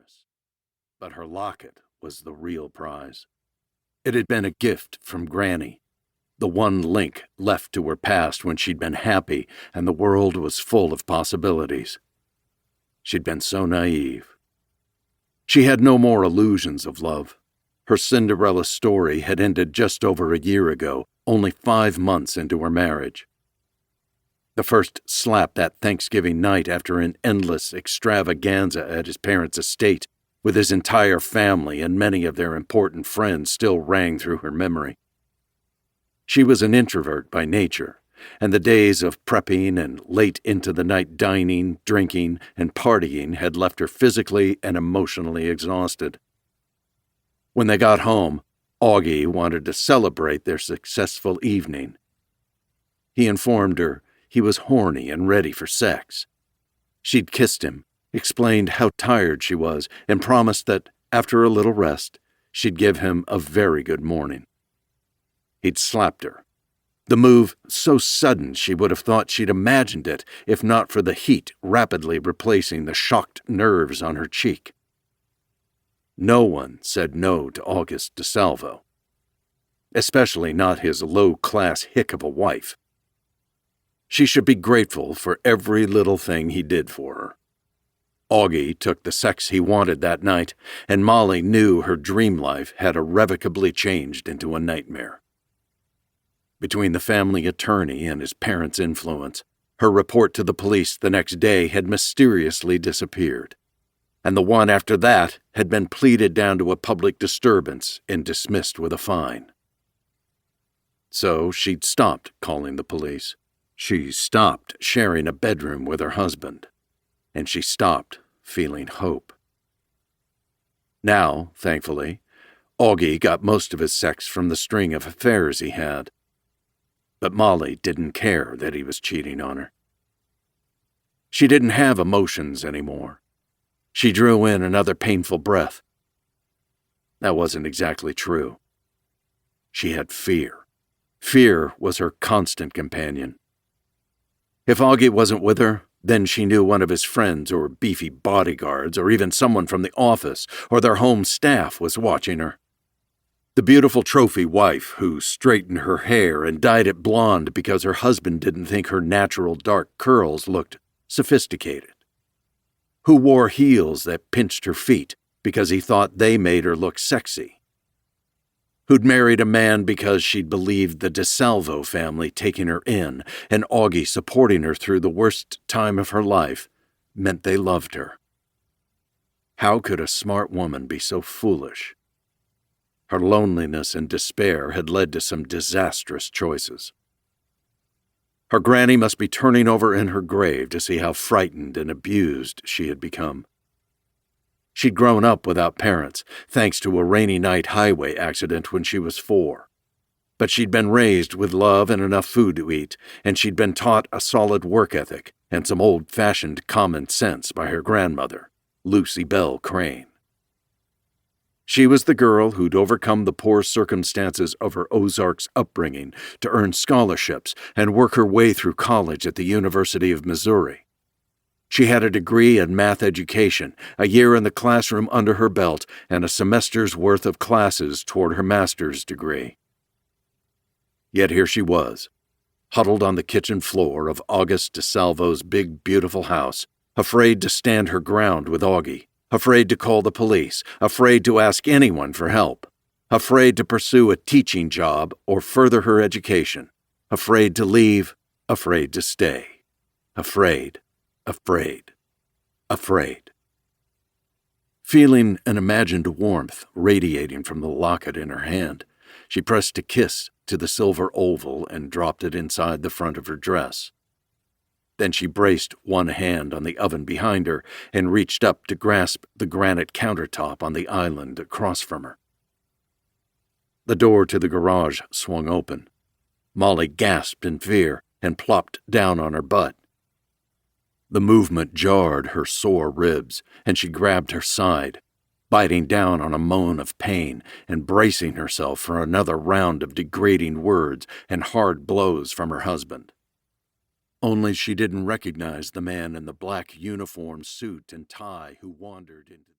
generous. But her locket was the real prize. It had been a gift from Granny, the one link left to her past when she'd been happy and the world was full of possibilities. She'd been so naive. She had no more illusions of love. Her Cinderella story had ended just over a year ago, only 5 months into her marriage. The first slap that Thanksgiving night after an endless extravaganza at his parents' estate, with his entire family and many of their important friends, still rang through her memory. She was an introvert by nature, and the days of prepping and late into the night dining, drinking, and partying had left her physically and emotionally exhausted. When they got home, Augie wanted to celebrate their successful evening. He informed her he was horny and ready for sex. She'd kissed him, explained how tired she was, and promised that, after a little rest, she'd give him a very good morning. He'd slapped her. The move so sudden she would have thought she'd imagined it, if not for the heat rapidly replacing the shocked nerves on her cheek. No one said no to August DeSalvo, especially not his low-class hick of a wife. She should be grateful for every little thing he did for her. Augie took the sex he wanted that night, and Mollie knew her dream life had irrevocably changed into a nightmare. Between the family attorney and his parents' influence, her report to the police the next day had mysteriously disappeared, and the one after that had been pleaded down to a public disturbance and dismissed with a fine. So she'd stopped calling the police. She stopped sharing a bedroom with her husband, and she stopped feeling hope. Now, thankfully, Augie got most of his sex from the string of affairs he had. But Mollie didn't care that he was cheating on her. She didn't have emotions anymore. She drew in another painful breath. That wasn't exactly true. She had fear. Fear was her constant companion. If Augie wasn't with her, then she knew one of his friends or beefy bodyguards or even someone from the office or their home staff was watching her. The beautiful trophy wife who straightened her hair and dyed it blonde because her husband didn't think her natural dark curls looked sophisticated. Who wore heels that pinched her feet because he thought they made her look sexy. Who'd married a man because she'd believed the DeSalvo family taking her in and Augie supporting her through the worst time of her life meant they loved her. How could a smart woman be so foolish? Her loneliness and despair had led to some disastrous choices. Her granny must be turning over in her grave to see how frightened and abused she had become. She'd grown up without parents, thanks to a rainy night highway accident when she was 4. But she'd been raised with love and enough food to eat, and she'd been taught a solid work ethic and some old-fashioned common sense by her grandmother, Lucy Bell Crane. She was the girl who'd overcome the poor circumstances of her Ozarks upbringing to earn scholarships and work her way through college at the University of Missouri. She had a degree in math education, a year in the classroom under her belt, and a semester's worth of classes toward her master's degree. Yet here she was, huddled on the kitchen floor of August DeSalvo's big, beautiful house, afraid to stand her ground with Augie, afraid to call the police, afraid to ask anyone for help, afraid to pursue a teaching job or further her education, afraid to leave, afraid to stay, afraid. Feeling an imagined warmth radiating from the locket in her hand, she pressed a kiss to the silver oval and dropped it inside the front of her dress. Then she braced one hand on the oven behind her and reached up to grasp the granite countertop on the island across from her. The door to the garage swung open. Mollie gasped in fear and plopped down on her butt. The movement jarred her sore ribs, and she grabbed her side, biting down on a moan of pain and bracing herself for another round of degrading words and hard blows from her husband. Only she didn't recognize the man in the black uniform suit and tie who wandered into